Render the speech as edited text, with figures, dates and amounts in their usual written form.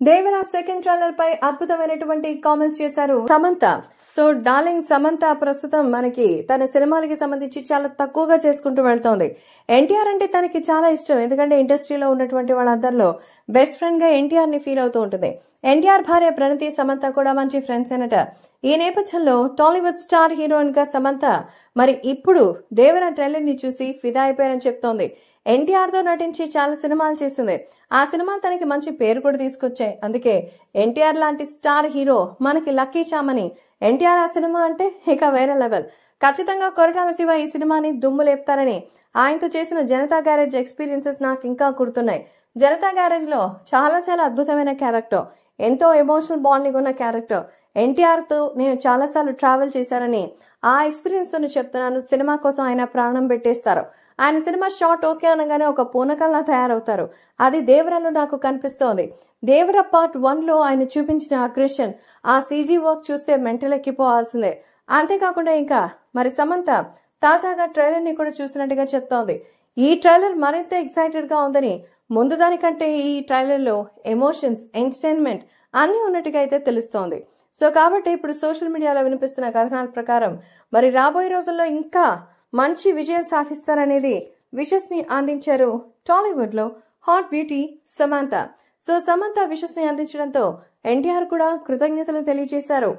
Devara second trailer పై అద్భుతమైనటువంటి comments చేశారు Samantha. So darling Samantha ప్రస్తుతం మనకి తన సినిమాలకి సంబంధించి చాలా తక్కువగా చేసుకుంటూ వెళ్తోంది. ఎన్టీఆర్ అంటే తనకి చాలా ఇష్టం, ఎందుకంటే ఇండస్ట్రీలో ఉన్నటువంటి వాళ్ళందరిలో బెస్ట్ ఫ్రెండ్ గా ఎన్టీఆర్ ని ఫీల్ అవుతూ ఉంటుంది. ఎన్టీఆర్ భార్య ప్రణతి సమంత కూడా మంచి ఫ్రెండ్స్ అనట. ఈ నేపథ్యంలో టాలీవుడ్ స్టార్ హీరోయిన్ గా సమంత మరి ఇప్పుడు దేవరా ట్రైలర్ ని చూసి ఫిదా అయిపోయారని చెప్తోంది. ఎన్టీఆర్ తో నటించి చాలా సినిమాలు చేసింది. ఆ సినిమాలు తనకి మంచి పేరు కూడా తీసుకొచ్చాయి. అందుకే ఎన్టీఆర్ లాంటి స్టార్ హీరో మనకి లక్కీ చామని. ఎన్టీఆర్ ఆ సినిమా అంటే ఇక వేరే లెవెల్. ఖచ్చితంగా కొరటాల శివ ఈ సినిమాని దుమ్ము లేపుతారని ఆయనతో చేసిన జనతా గ్యారేజ్ ఎక్స్పీరియన్సెస్ నాకు ఇంకా గుర్తున్నాయి. జనతా గ్యారేజ్ లో చాలా చాలా అద్భుతమైన క్యారెక్టర్, ఎంతో ఎమోషనల్ బాండింగ్ ఉన్న క్యారెక్టర్. ఎన్టీఆర్ తో నేను చాలా సార్లు ట్రావెల్ చేశారని ఆ ఎక్స్పీరియన్స్ తో చెప్తున్నాను. సినిమా కోసం ఆయన ప్రాణం పెట్టేస్తారు. ఆయన సినిమా షార్ట్ ఓకే అనగానే ఒక పూనకల్లా తయారవుతారు. అది దేవరాలో నాకు కనిపిస్తోంది. దేవర పార్ట్ 1 లో ఆయన చూపించిన అగ్రెషన్, ఆ సీజీ వర్క్ చూస్తే మెంటల్ ఎక్కిపోవాల్సిందే. అంతేకాకుండా ఇంకా మరి సమంత తాజాగా ట్రైలర్ ని కూడా చూసినట్టుగా చెప్తోంది. ఈ ట్రైలర్ మరింత ఎక్సైటెడ్ గా ఉందని, ముందు దానికంటే ఈ ట్రైలర్ లో ఎమోషన్స్, ఎంటర్టైన్మెంట్ అన్ని ఉన్నట్టుగా అయితే తెలుస్తోంది. సో కాబట్టి ఇప్పుడు సోషల్ మీడియాలో వినిపిస్తున్న కథనాల ప్రకారం మరి రాబోయే రోజుల్లో ఇంకా మంచి విజయం సాధిస్తారనేది విషెస్ ని అందించారు టాలీవుడ్ లో hot beauty Samantha. So Samantha wishes ని అందించడంతో ఎన్టీఆర్ కూడా కృతజ్ఞతలు తెలియజేశారు.